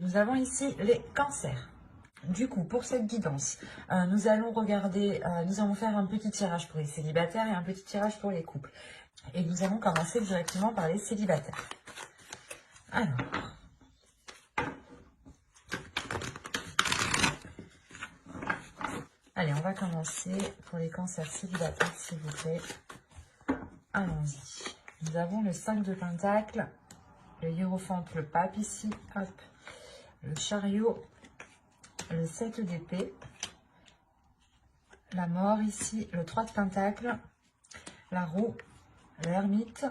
Nous avons ici les cancers. Du coup, pour cette guidance, nous allons regarder, nous allons faire un petit tirage pour les célibataires et un petit tirage pour les couples. Et nous allons commencer directement par les célibataires. Alors, allez, on va commencer pour les cancers célibataires, s'il vous plaît. Allons-y. Nous avons le 5 de Pentacle, le hiérophante, le pape ici, hop, le chariot, le 7 d'épée, la mort ici, le 3 de Pentacle, la roue, l'ermite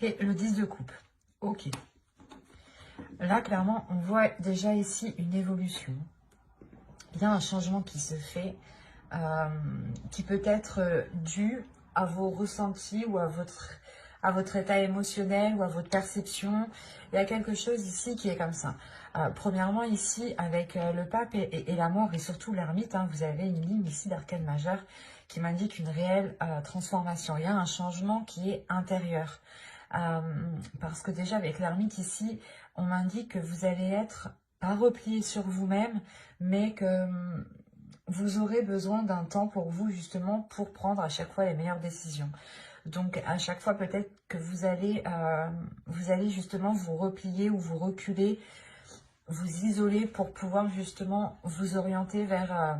et le 10 de coupe. Ok. Là, clairement, on voit déjà ici une évolution. Il y a un changement qui se fait, qui peut être dû à vos ressentis ou à votre état émotionnel ou à votre perception. Il y a quelque chose ici qui est comme ça. Premièrement, ici, avec le pape et la mort et surtout l'ermite, vous avez une ligne ici d'arcane majeur qui m'indique une réelle transformation. Il y a un changement qui est intérieur. Parce que déjà, avec l'ermite ici, on m'indique que vous allez être pas replié sur vous-même, mais que vous aurez besoin d'un temps pour vous, justement, pour prendre à chaque fois les meilleures décisions. Donc, à chaque fois, peut-être que vous allez justement vous replier ou vous reculer, vous isoler pour pouvoir justement vous orienter vers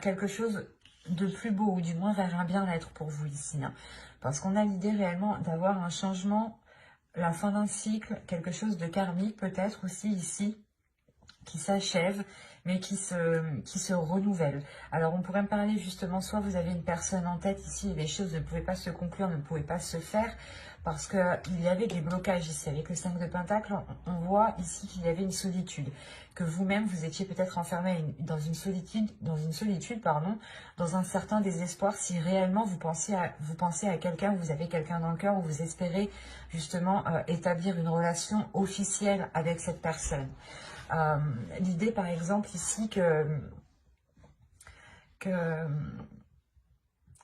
quelque chose de plus beau, ou du moins vers un bien-être pour vous ici. Parce qu'on a l'idée réellement d'avoir un changement, la fin d'un cycle, quelque chose de karmique peut-être aussi ici, qui s'achève, mais qui se renouvelle. Alors, on pourrait me parler justement, soit vous avez une personne en tête ici et les choses ne pouvaient pas se conclure, ne pouvaient pas se faire, parce qu'il y avait des blocages ici. Avec le 5 de Pentacle, on voit ici qu'il y avait une solitude, que vous-même, vous étiez peut-être enfermé dans une solitude, dans un certain désespoir, si réellement vous pensez à quelqu'un, vous avez quelqu'un dans le cœur, ou vous espérez justement établir une relation officielle avec cette personne. L'idée, par exemple, ici,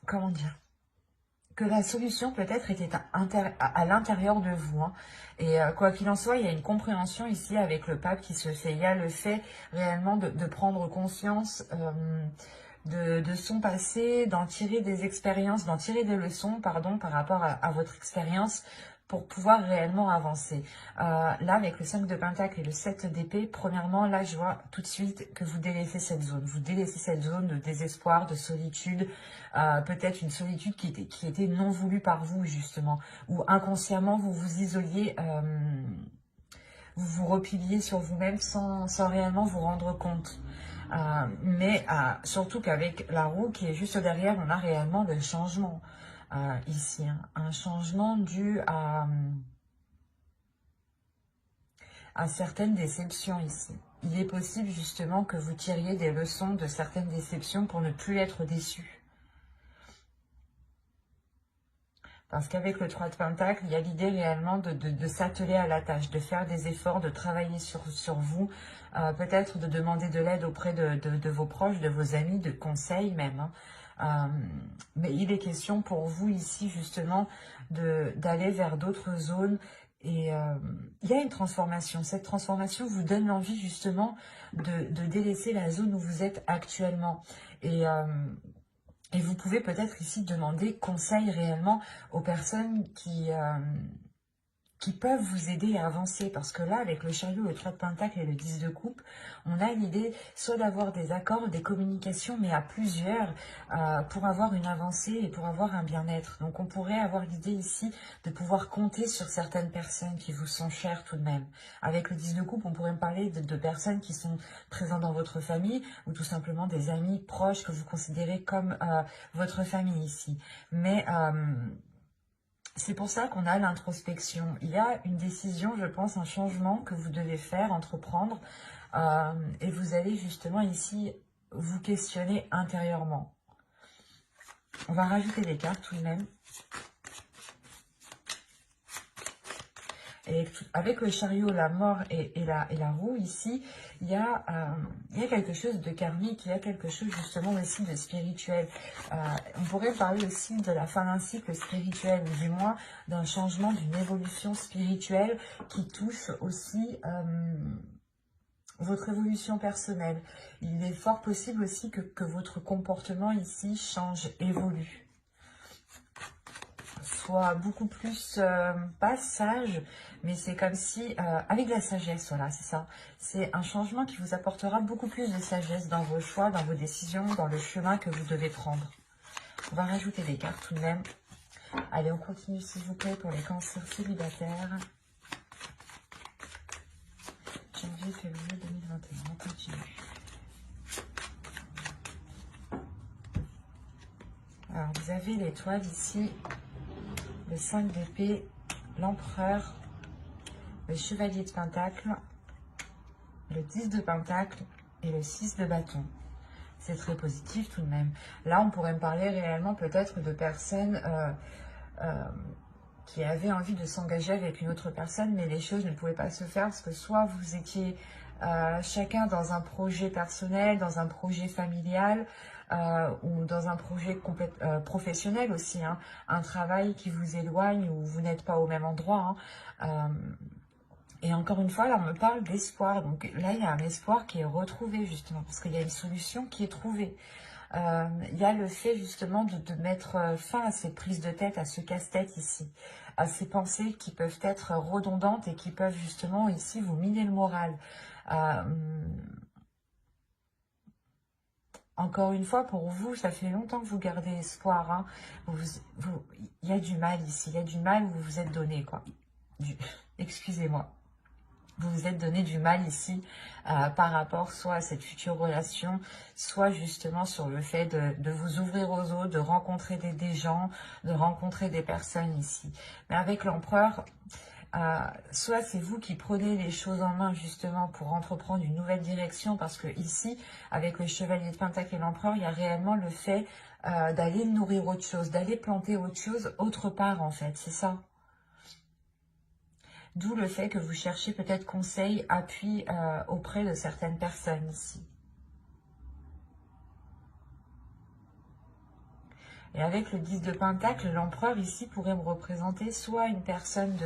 comment dire, que la solution peut-être était à l'intérieur de vous. Et quoi qu'il en soit, il y a une compréhension ici avec le pape qui se fait. Il y a le fait réellement de prendre conscience de son passé, d'en tirer des expériences, d'en tirer des leçons, pardon, par rapport à votre expérience, pour pouvoir réellement avancer. Là, avec le 5 de Pentacle et le 7 d'épée, premièrement, là, je vois tout de suite que vous délaissez cette zone. Vous délaissez cette zone de désespoir, de solitude, peut-être une solitude qui était non voulue par vous, justement, ou inconsciemment, vous vous isoliez, vous vous repliez sur vous-même sans réellement vous rendre compte. Mais surtout qu'avec la roue qui est juste derrière, on a réellement le changement. Ici, un changement dû à certaines déceptions ici. Il est possible justement que vous tiriez des leçons de certaines déceptions pour ne plus être déçu. Parce qu'avec le 3 de Pentacle, il y a l'idée réellement de s'atteler à la tâche, de faire des efforts, de travailler sur vous, peut-être de demander de l'aide auprès de vos proches, de vos amis, de conseils même. Mais il est question pour vous ici justement d'aller vers d'autres zones. Et il y a une transformation. Cette transformation vous donne l'envie justement de délaisser la zone où vous êtes actuellement. Et vous pouvez peut-être ici demander conseil réellement aux personnes qui peuvent vous aider à avancer. Parce que là, avec le chariot, le 3 de Pentacle et le 10 de coupe, on a l'idée soit d'avoir des accords, des communications, mais à plusieurs, pour avoir une avancée et pour avoir un bien-être. Donc on pourrait avoir l'idée ici de pouvoir compter sur certaines personnes qui vous sont chères tout de même. Avec le 10 de coupe, on pourrait me parler de personnes qui sont présentes dans votre famille, ou tout simplement des amis proches que vous considérez comme votre famille ici. Mais c'est pour ça qu'on a l'introspection. Il y a une décision, je pense, un changement que vous devez faire, entreprendre. Et vous allez justement ici vous questionner intérieurement. On va rajouter des cartes tout de même. Et avec le chariot, la mort et la roue ici, il y a quelque chose de karmique, il y a quelque chose justement aussi de spirituel. On pourrait parler aussi de la fin d'un cycle spirituel, ou du moins d'un changement, d'une évolution spirituelle qui touche aussi votre évolution personnelle. Il est fort possible aussi que votre comportement ici change, évolue. Soit beaucoup plus, pas sage, mais c'est comme si, avec de la sagesse, voilà, c'est ça. C'est un changement qui vous apportera beaucoup plus de sagesse dans vos choix, dans vos décisions, dans le chemin que vous devez prendre. On va rajouter des cartes tout de même. Allez, on continue s'il vous plaît pour les cancers célibataires. Janvier, février 2021, on continue. Alors, vous avez l'étoile ici, le 5 d'épée, l'empereur, le chevalier de pentacle, le 10 de pentacle et le 6 de bâton. C'est très positif tout de même. Là, on pourrait me parler réellement peut-être de personnes qui avaient envie de s'engager avec une autre personne, mais les choses ne pouvaient pas se faire parce que soit vous étiez chacun dans un projet personnel, dans un projet familial, ou dans un projet professionnel aussi, hein, un travail qui vous éloigne ou vous n'êtes pas au même endroit. Hein, et encore une fois, là, on me parle d'espoir. Donc là, il y a un espoir qui est retrouvé, justement, parce qu'il y a une solution qui est trouvée. Il y a le fait, justement, de mettre fin à ces prises de tête, à ce casse-tête ici, à ces pensées qui peuvent être redondantes et qui peuvent, justement, ici, vous miner le moral. Encore une fois, pour vous, ça fait longtemps que vous gardez espoir. Hein. Il y a du mal ici, il y a du mal où vous vous êtes donné, quoi. Excusez-moi. Vous vous êtes donné du mal ici par rapport soit à cette future relation, soit justement sur le fait de vous ouvrir aux autres, de rencontrer des gens, de rencontrer des personnes ici. Mais avec l'empereur, soit c'est vous qui prenez les choses en main justement pour entreprendre une nouvelle direction, parce que ici, avec le chevalier de pentacle et l'empereur, il y a réellement le fait d'aller nourrir autre chose, d'aller planter autre chose autre part en fait, c'est ça. D'où le fait que vous cherchez peut-être conseil, appui auprès de certaines personnes ici. Et avec le 10 de pentacle, l'empereur ici pourrait me représenter soit une personne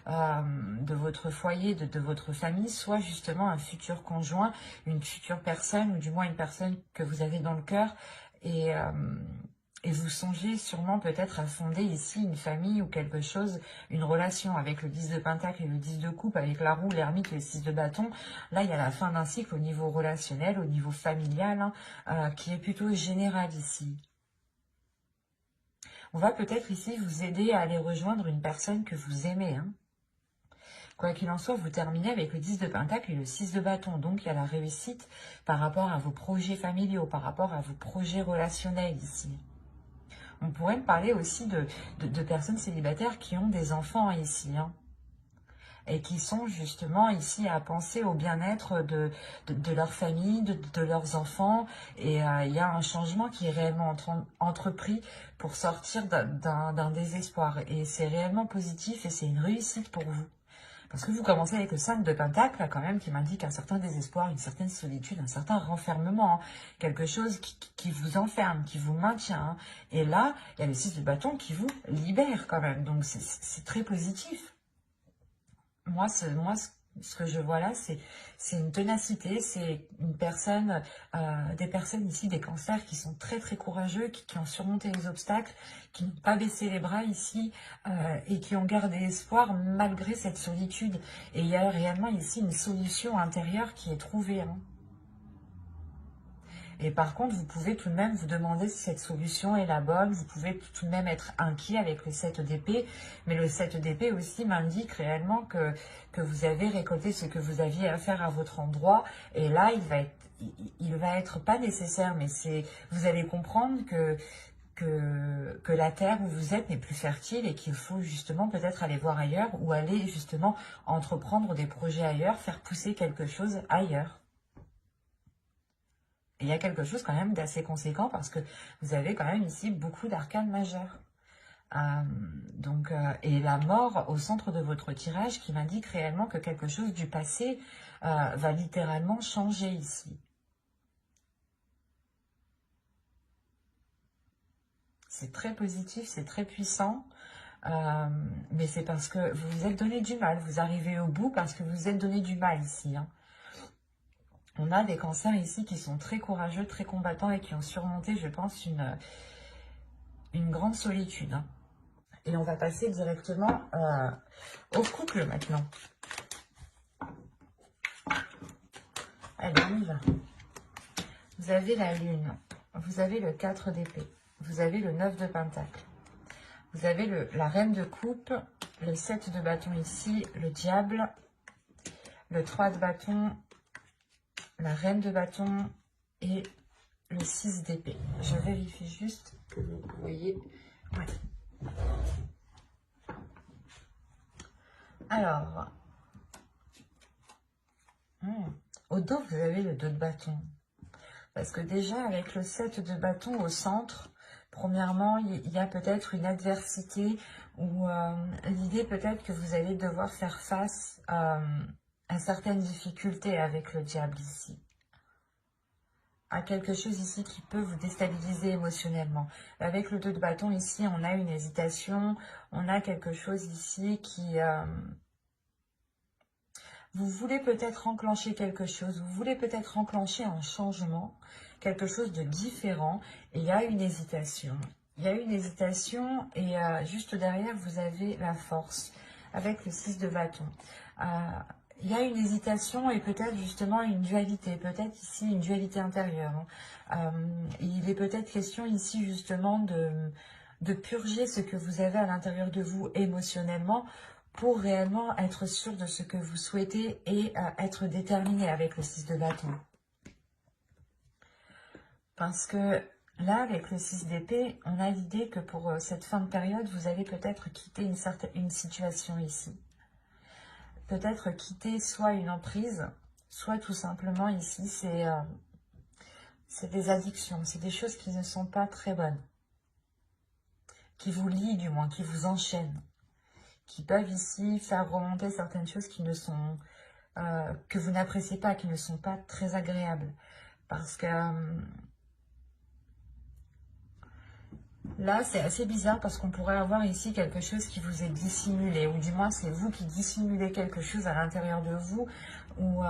de votre foyer, de votre famille, soit justement un futur conjoint, une future personne, ou du moins une personne que vous avez dans le cœur. Et vous songez sûrement peut-être à fonder ici une famille ou quelque chose, une relation avec le 10 de pentacle et le 10 de coupe, avec la roue, l'ermite et le 6 de bâton. Là, il y a la fin d'un cycle au niveau relationnel, au niveau familial, hein, qui est plutôt général ici. On va peut-être ici vous aider à aller rejoindre une personne que vous aimez. Hein. Quoi qu'il en soit, vous terminez avec le 10 de pentacle et le 6 de bâton. Donc, il y a la réussite par rapport à vos projets familiaux, par rapport à vos projets relationnels ici. On pourrait me parler aussi de personnes célibataires qui ont des enfants ici, hein, et qui sont justement ici à penser au bien-être de leur famille, de leurs enfants. Et il y a un changement qui est réellement entrepris pour sortir d'un désespoir. Et c'est réellement positif et c'est une réussite pour vous. Parce que vous commencez avec le 5 de pentacle, là, quand même, qui m'indique un certain désespoir, une certaine solitude, un certain renfermement. Hein. Quelque chose qui vous enferme, qui vous maintient. Hein. Et là, il y a le 6 de bâton qui vous libère quand même. Donc, c'est très positif. Moi, ce que je vois là, c'est une ténacité, c'est une personne, des personnes ici, des cancers qui sont très très courageux, qui ont surmonté les obstacles, qui n'ont pas baissé les bras ici et qui ont gardé espoir malgré cette solitude. Et il y a réellement ici une solution intérieure qui est trouvée. Hein. Et par contre, vous pouvez tout de même vous demander si cette solution est la bonne. Vous pouvez tout de même être inquiet avec le 7 d'épée. Mais le 7 d'épée aussi m'indique réellement que vous avez récolté ce que vous aviez à faire à votre endroit. Et là, il va être pas nécessaire, mais vous allez comprendre que la terre où vous êtes n'est plus fertile et qu'il faut justement peut-être aller voir ailleurs ou aller justement entreprendre des projets ailleurs, faire pousser quelque chose ailleurs. Et il y a quelque chose quand même d'assez conséquent parce que vous avez quand même ici beaucoup d'arcanes majeures. Et la mort au centre de votre tirage qui m'indique réellement que quelque chose du passé va littéralement changer ici. C'est très positif, c'est très puissant. Mais c'est parce que vous vous êtes donné du mal. Vous arrivez au bout parce que vous vous êtes donné du mal ici. Hein. On a des cancers ici qui sont très courageux, très combattants et qui ont surmonté, je pense, une grande solitude. Hein. Et on va passer directement au couple maintenant. Allez, on y va. Vous avez la lune, vous avez le 4 d'épée, vous avez le 9 de pentacle, vous avez la reine de coupe, le 7 de bâton ici, le diable, le 3 de bâton, la reine de bâton et le 6 d'épée. Je vérifie juste que vous voyez. Ouais. Alors, au dos, vous avez le 2 de bâton. Parce que déjà, avec le 7 de bâton au centre, premièrement, il y a peut-être une adversité ou l'idée peut-être que vous allez devoir faire face à certaines difficultés avec le diable ici. À quelque chose ici qui peut vous déstabiliser émotionnellement. Avec le 2 de bâton ici, on a une hésitation, on a quelque chose ici qui... vous voulez peut-être enclencher quelque chose, vous voulez peut-être enclencher un changement, quelque chose de différent, et il y a une hésitation. Il y a une hésitation et juste derrière, vous avez la force avec le 6 de bâton. Il y a une hésitation et peut-être justement une dualité, peut-être ici une dualité intérieure. Il est peut-être question ici justement de purger ce que vous avez à l'intérieur de vous émotionnellement pour réellement être sûr de ce que vous souhaitez et être déterminé avec le 6 de bâton. Parce que là, avec le 6 d'épée, on a l'idée que pour cette fin de période, vous allez peut-être quitter une situation ici. Peut-être quitter soit une emprise, soit tout simplement ici, c'est des addictions, c'est des choses qui ne sont pas très bonnes, qui vous lient du moins, qui vous enchaînent, qui peuvent ici faire remonter certaines choses qui ne sont, que vous n'appréciez pas, qui ne sont pas très agréables. Parce que là, c'est assez bizarre parce qu'on pourrait avoir ici quelque chose qui vous est dissimulé, ou du moins c'est vous qui dissimulez quelque chose à l'intérieur de vous, ou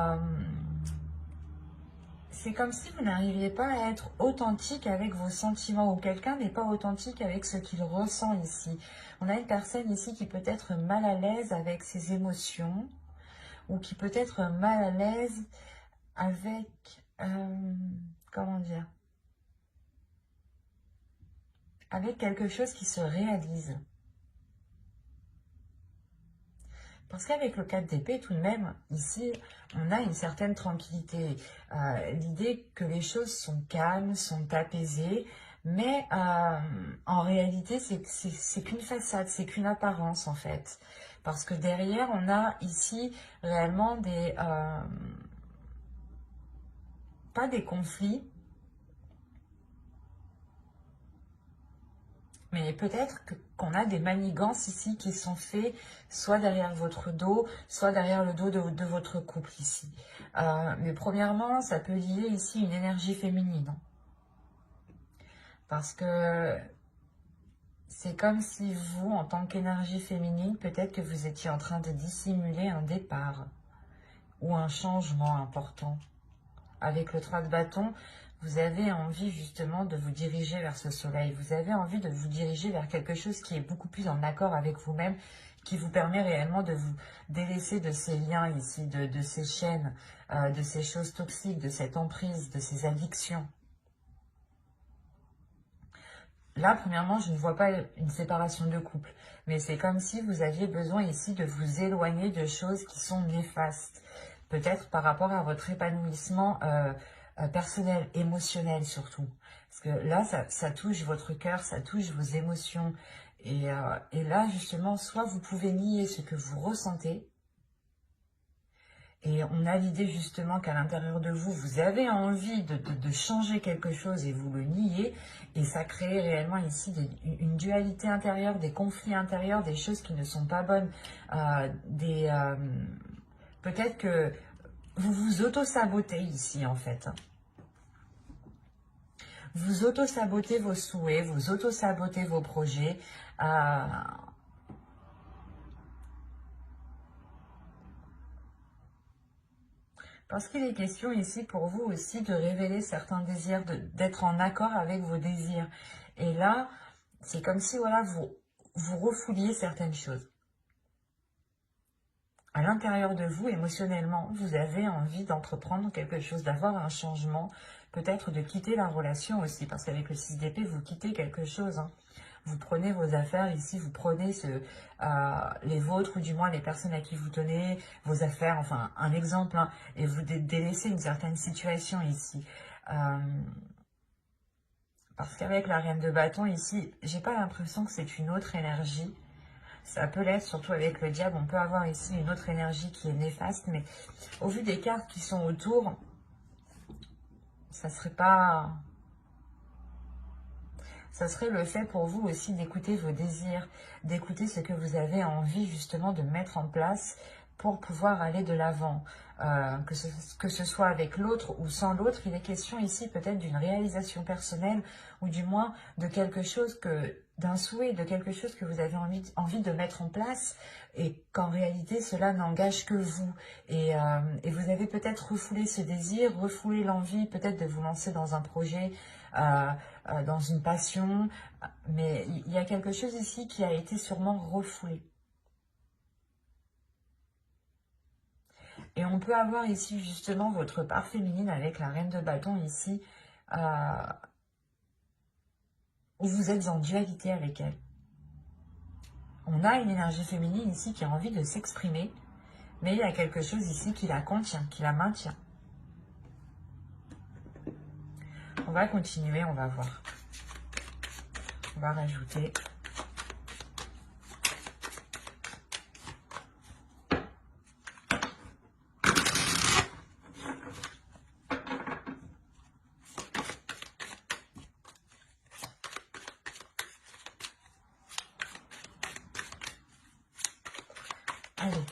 c'est comme si vous n'arriviez pas à être authentique avec vos sentiments, ou quelqu'un n'est pas authentique avec ce qu'il ressent ici. On a une personne ici qui peut être mal à l'aise avec ses émotions, ou qui peut être mal à l'aise avec, comment dire, avec quelque chose qui se réalise. Parce qu'avec le 4 d'épée, tout de même, ici, on a une certaine tranquillité. L'idée que les choses sont calmes, sont apaisées, mais en réalité, c'est qu'une façade, c'est qu'une apparence, en fait. Parce que derrière, on a ici réellement des... pas des conflits, mais peut-être qu'on a des manigances ici qui sont faits soit derrière votre dos, soit derrière le dos de votre couple ici. Mais premièrement, ça peut lier ici une énergie féminine. Parce que c'est comme si vous, en tant qu'énergie féminine, peut-être que vous étiez en train de dissimuler un départ ou un changement important. Avec le 3 de bâton, vous avez envie justement de vous diriger vers ce soleil. Vous avez envie de vous diriger vers quelque chose qui est beaucoup plus en accord avec vous-même, qui vous permet réellement de vous délaisser de ces liens ici, de ces chaînes, de ces choses toxiques, de cette emprise, de ces addictions. Là, premièrement, je ne vois pas une séparation de couple, mais c'est comme si vous aviez besoin ici de vous éloigner de choses qui sont néfastes. Peut-être par rapport à votre épanouissement personnel, émotionnel surtout. Parce que là, ça touche votre cœur, ça touche vos émotions. Et là, justement, soit vous pouvez nier ce que vous ressentez, Et on a l'idée justement qu'à l'intérieur de vous, vous avez envie de changer quelque chose et vous le niez. Et ça crée réellement ici une dualité intérieure, des conflits intérieurs, des choses qui ne sont pas bonnes. Peut-être que vous vous auto-sabotez ici en fait. Vous auto-sabotez vos souhaits, vous auto-sabotez vos projets. Parce qu'il est question ici pour vous aussi de révéler certains désirs, d'être en accord avec vos désirs. Et là, c'est comme si voilà, vous refouliez certaines choses. À l'intérieur de vous, émotionnellement, vous avez envie d'entreprendre quelque chose, d'avoir un changement, peut-être de quitter la relation aussi, parce qu'avec le 6 d'épée, vous quittez quelque chose. Hein. Vous prenez vos affaires ici, vous prenez les vôtres, ou du moins les personnes à qui vous tenez, vos affaires, enfin un exemple, hein, et vous délaissez une certaine situation ici. Parce qu'avec la reine de bâton ici, j'ai pas l'impression que c'est une autre énergie. Ça peut l'être, surtout avec le diable, on peut avoir ici une autre énergie qui est néfaste, mais au vu des cartes qui sont autour, ça serait pas... Ça serait le fait pour vous aussi d'écouter vos désirs, d'écouter ce que vous avez envie justement de mettre en place pour pouvoir aller de l'avant. Que ce soit avec l'autre ou sans l'autre, il est question ici peut-être d'une réalisation personnelle ou du moins de quelque chose d'un souhait, de quelque chose que vous avez envie de mettre en place et qu'en réalité cela n'engage que vous. Et vous avez peut-être refoulé ce désir, refoulé l'envie peut-être de vous lancer dans un projet, dans une passion, mais il y a quelque chose ici qui a été sûrement refoulé. Et on peut avoir ici justement votre part féminine avec la reine de bâton ici, où vous êtes en dualité avec elle. On a une énergie féminine ici qui a envie de s'exprimer, mais il y a quelque chose ici qui la contient, qui la maintient. On va continuer, on va voir. On va rajouter. Allez.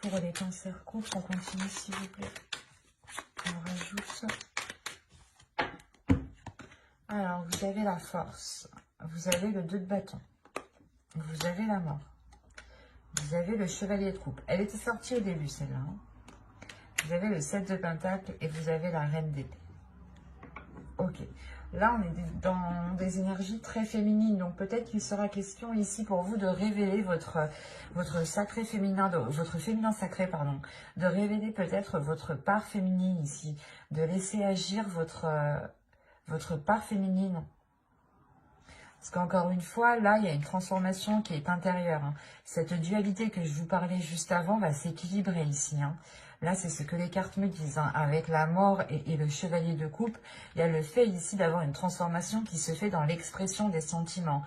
Pour les cancers courts, on continue s'il vous plaît. On rajoute. Alors, vous avez la force. Vous avez le 2 de bâton. Vous avez la mort. Vous avez le chevalier de coupe. Elle était sortie au début, celle-là. Hein. Vous avez le 7 de pentacle et vous avez la reine d'épée. Ok. Là, on est dans des énergies très féminines. Donc, peut-être qu'il sera question ici pour vous de révéler votre sacré féminin, votre féminin sacré, pardon. De révéler peut-être votre part féminine ici. De laisser agir votre part féminine. Parce qu'encore une fois, là, il y a une transformation qui est intérieure. Hein. Cette dualité que je vous parlais juste avant va s'équilibrer ici. Hein. Là, c'est ce que les cartes me disent. Hein. Avec la mort et le chevalier de coupe, il y a le fait ici d'avoir une transformation qui se fait dans l'expression des sentiments.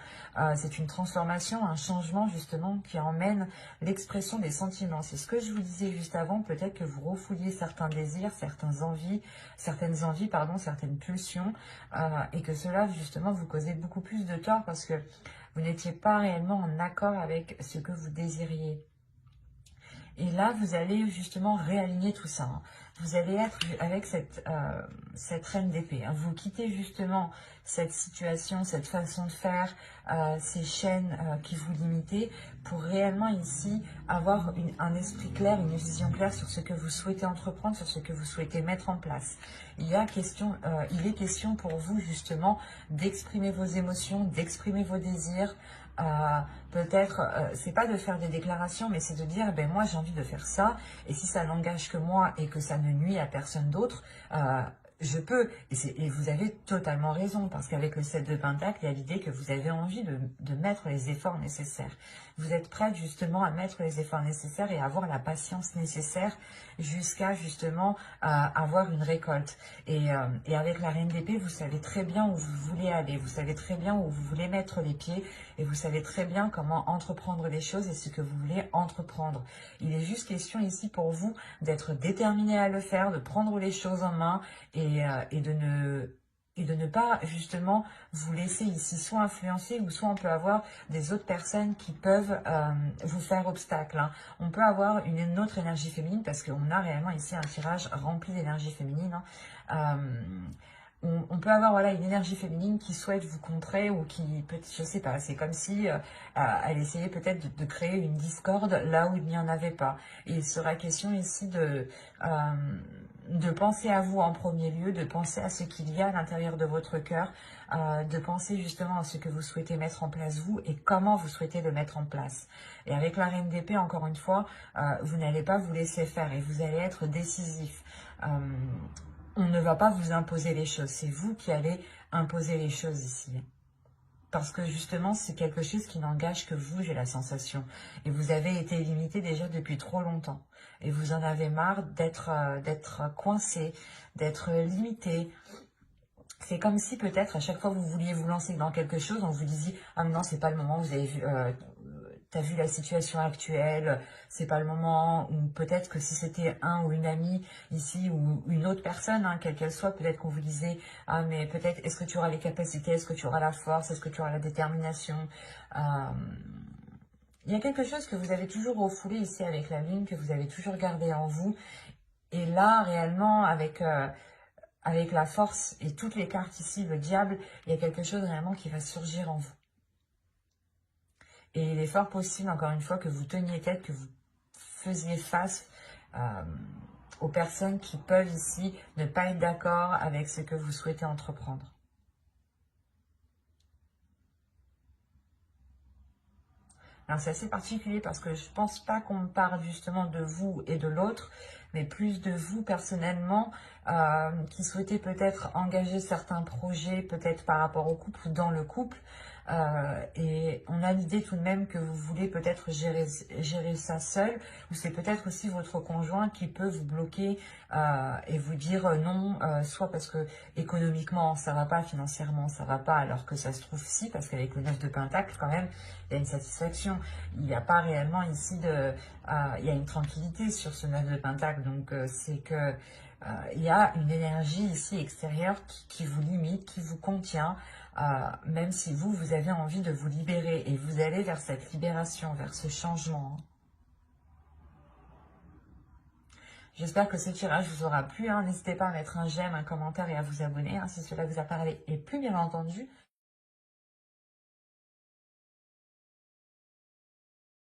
C'est une transformation, un changement justement qui emmène l'expression des sentiments. C'est ce que je vous disais juste avant. Peut-être que vous refouliez certains désirs, certaines envies, certaines pulsions. Et que cela justement vous causait beaucoup plus de tort parce que vous n'étiez pas réellement en accord avec ce que vous désiriez. Et là, vous allez justement réaligner tout ça. Hein. Vous allez être avec cette reine d'épée. Hein. Vous quittez justement cette situation, cette façon de faire, ces chaînes qui vous limitaient pour réellement ici avoir un esprit clair, une vision claire sur ce que vous souhaitez entreprendre, sur ce que vous souhaitez mettre en place. Il est question pour vous justement d'exprimer vos émotions, d'exprimer vos désirs. Peut-être, c'est pas de faire des déclarations, mais c'est de dire, ben moi j'ai envie de faire ça, et si ça n'engage que moi et que ça ne nuit à personne d'autre, je peux. Et vous avez totalement raison, parce qu'avec le 7 de pentacle, il y a l'idée que vous avez envie de mettre les efforts nécessaires. vous êtes prête justement à mettre les efforts nécessaires et à avoir la patience nécessaire jusqu'à justement avoir une récolte. Et avec la reine d'épée, vous savez très bien où vous voulez aller, vous savez très bien où vous voulez mettre les pieds et vous savez très bien comment entreprendre les choses et ce que vous voulez entreprendre. Il est juste question ici pour vous d'être déterminé à le faire, de prendre les choses en main et de ne pas justement vous laisser ici soit influencer ou soit on peut avoir des autres personnes qui peuvent vous faire obstacle. Hein. On peut avoir une autre énergie féminine parce qu'on a réellement ici un tirage rempli d'énergie féminine. Hein. On peut avoir voilà, une énergie féminine qui souhaite vous contrer ou qui peut, je sais pas, c'est comme si elle essayait peut-être de créer une discorde là où il n'y en avait pas. Et il sera question ici de penser à vous en premier lieu, de penser à ce qu'il y a à l'intérieur de votre cœur, de penser justement à ce que vous souhaitez mettre en place vous et comment vous souhaitez le mettre en place. Et avec la reine d'épée, encore une fois, vous n'allez pas vous laisser faire et vous allez être décisif. On ne va pas vous imposer les choses, c'est vous qui allez imposer les choses ici. Parce que justement, c'est quelque chose qui n'engage que vous, j'ai la sensation. Et vous avez été limité déjà depuis trop longtemps. Et vous en avez marre d'être coincé, d'être limité. C'est comme si peut-être à chaque fois que vous vouliez vous lancer dans quelque chose, on vous disait « Ah mais non, c'est pas le moment, vous avez vu... t'as vu la situation actuelle, c'est pas le moment, ou peut-être que si c'était un ou une amie ici, ou une autre personne, hein, quelle qu'elle soit, peut-être qu'on vous disait, ah mais peut-être, est-ce que tu auras les capacités, est-ce que tu auras la force, est-ce que tu auras la détermination il y a quelque chose que vous avez toujours refoulé ici avec la lune, que vous avez toujours gardé en vous, et là, réellement, avec la force et toutes les cartes ici, le diable, il y a quelque chose réellement qui va surgir en vous. Et il est fort possible, encore une fois, que vous teniez tête, que vous faisiez face aux personnes qui peuvent ici ne pas être d'accord avec ce que vous souhaitez entreprendre. Alors c'est assez particulier parce que je ne pense pas qu'on parle justement de vous et de l'autre, mais plus de vous personnellement qui souhaitez peut-être engager certains projets, peut-être par rapport au couple ou dans le couple. Et on a l'idée tout de même que vous voulez peut-être gérer ça seul, ou c'est peut-être aussi votre conjoint qui peut vous bloquer et vous dire non, soit parce que économiquement ça va pas, financièrement ça va pas, alors que ça se trouve si, parce qu'avec le 9 de Pentacle quand même, il y a une satisfaction, il n'y a pas réellement ici il y a une tranquillité sur ce 9 de Pentacle, donc c'est que il y a une énergie ici extérieure qui vous limite, qui vous contient, même si vous avez envie de vous libérer et vous allez vers cette libération, vers ce changement. J'espère que ce tirage vous aura plu. N'hésitez pas à mettre un j'aime, un commentaire et à vous abonner si cela vous a parlé. Et plus bien entendu,